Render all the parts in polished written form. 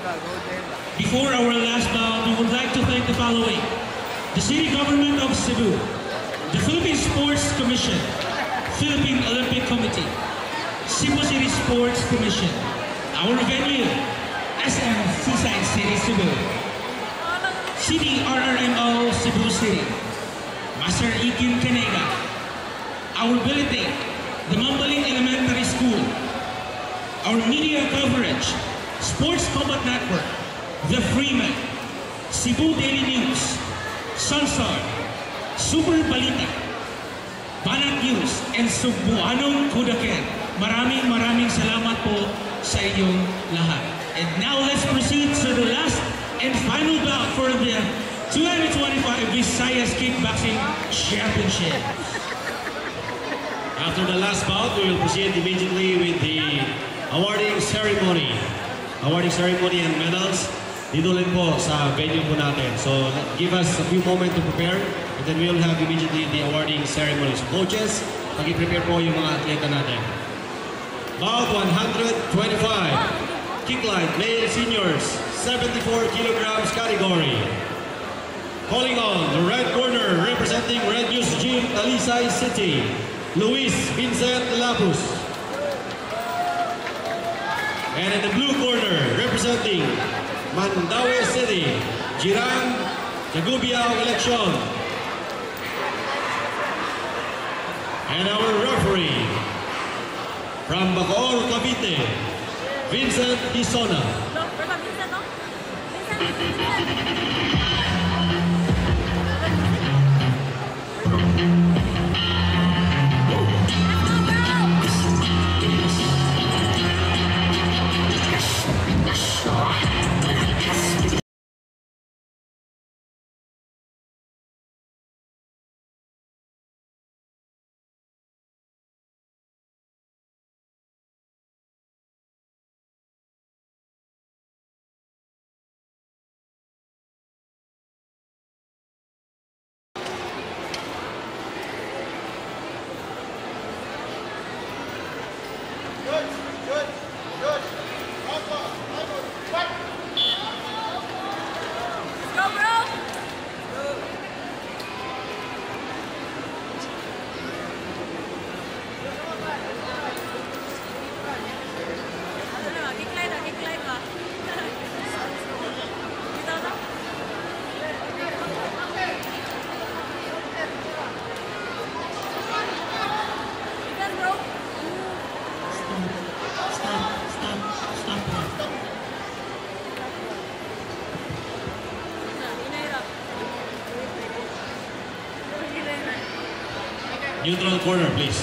Before our last bout, we would like to thank the following: the City Government of Cebu, the Philippine Sports Commission, Philippine Olympic Committee, Cebu City Sports Commission, our venue, SM Seaside City Cebu, CDRRMO Cebu City, Master Ikin Canega, our billeting, the Mambaling Elementary School, our media coverage, Sports Combat Network, The Freeman, Cebu Daily News, Sunstar, Super Balita, Banat News, and Cebuanong Kudaken. Maraming salamat po sa inyong lahat. And now let's proceed to the last and final bout for the 2025 Visayas Kickboxing Championship. After the last bout, we will proceed immediately with the awarding ceremony. Awarding ceremony and medals, dito rin po sa venue po natin. So give us a few moments to prepare and then we will have immediately the awarding ceremony. So coaches, pag-prepare po yung mga atleta natin. Bout 125, kick line, male seniors, 74 kilograms category. Calling on the red corner, representing Red News Gym, Talisay City, Luis Vincent Lapus. And in the blue corner, representing Mandaue City, Jiran Tagubiao Election. And our referee, from Bacoor, Cavite, Vincent Isona. Neutral corner, please.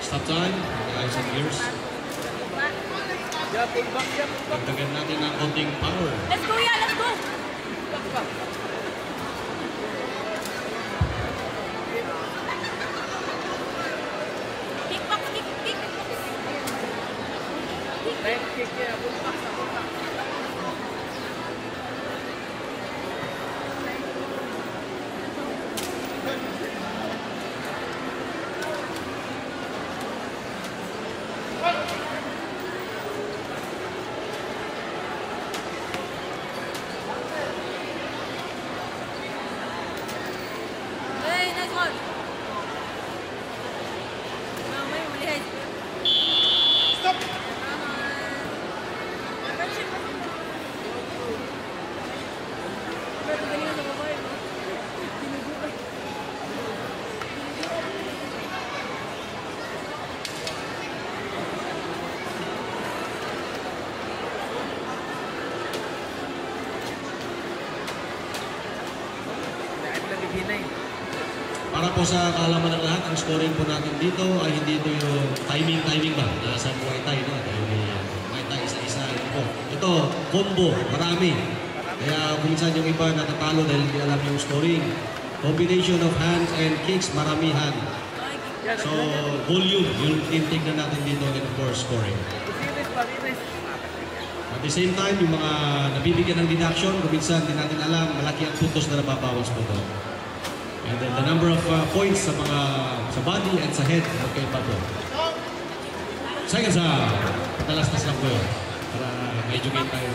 Stop time, eyes and ears. Dagdagan natin ng konting power. Let's go, yeah, let's go! Kickbox, kick. Kick, yeah, sa kaalaman ng lahat, ang scoring po natin dito ay hindi ito yung timing ba? Nasa Muay Thai, no? Dahil Muay Thai isa-isa. Ito po. Ito, combo, marami. Kaya kuminsan yung iba natatalo dahil hindi alam yung scoring. Combination of hands and kicks, maramihan. So, volume, yung tinitignan natin dito and of course, scoring. At the same time, yung mga nabibigyan ng deduction, kuminsan din natin alam, malaki ang puntos na nababawas po doon. And then the number of points sa body and sa head, okay pa po. Second sa patalastas lang po yun. Para medyo game tayo.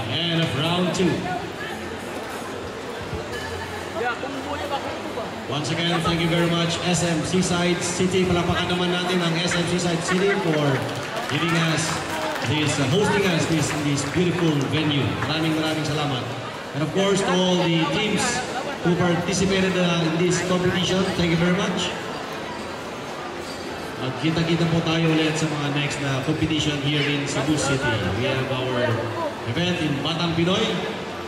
End of round 2. Once again, thank you very much SM Seaside City. Palapakan naman natin ang SM Seaside City for giving us hosting us this beautiful venue. Maraming salamat. And of course, to all the teams who participated in this competition, thank you very much. At kita-kita po tayo ulit sa mga next na competition here in Cebu City. We have our event in Batang Pinoy.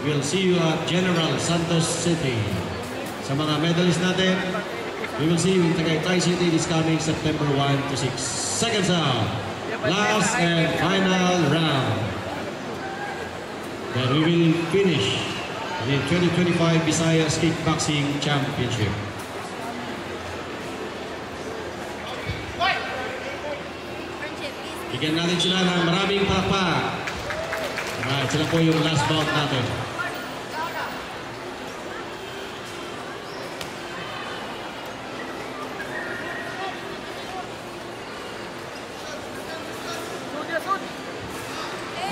We'll see you at General Santos City. Sa mga medalists natin, we will see you in Tagaytay City this coming September 1 to 6. Seconds out. Last and final round. Then we will finish the 2025 Visayas Kickboxing Championship. Bigyan natin sila ng maraming palakpak. Alright, sila po yung last bout natin.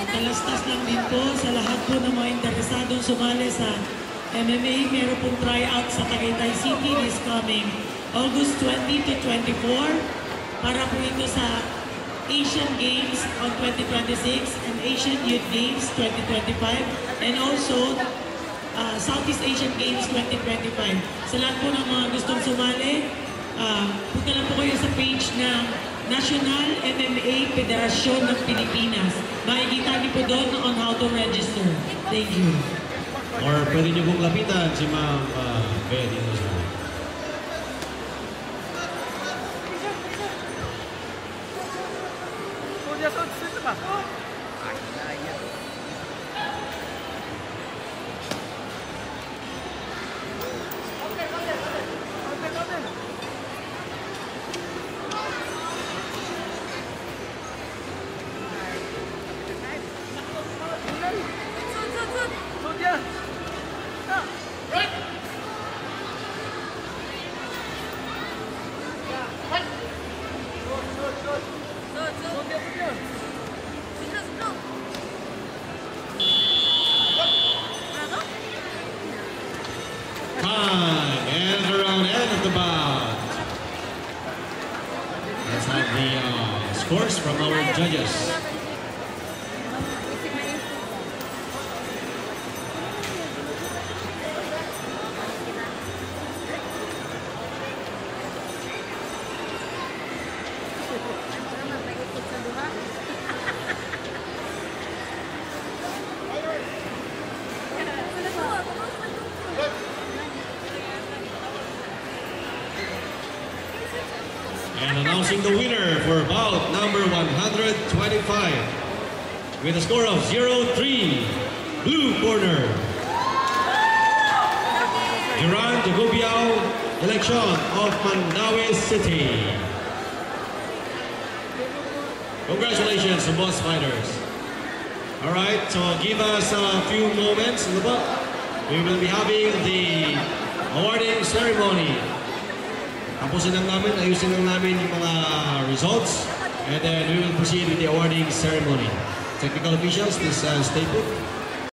Talastas lang din po sa lahat po ng mga interesadong sumali sa MMA. Meron pong tryout sa Tagaytay City this coming August 20 to 24 para po ito sa Asian Games on 2026 and Asian Youth Games 2025 and also Southeast Asian Games 2025. Sa lahat po ng mga gustong sumali, punta lang po kayo sa page ng National MMA Federasyon ng Pilipinas. Makikita niyo po doon on how to register. Thank you. Or pwede niyo pong lapitan si Ma'am Bea dito sa scores from our judges. And announcing the winner for bout number 125 with a score of 0-3, blue corner, Duran Jagobiao Election of Mandaue City. Congratulations to both fighters. Alright, so give us a few moments. We will be having the awarding ceremony. Tapusin lang namin, ayusin lang namin yung mga results, and then we will proceed with the awarding ceremony. Technical officials, please stay put.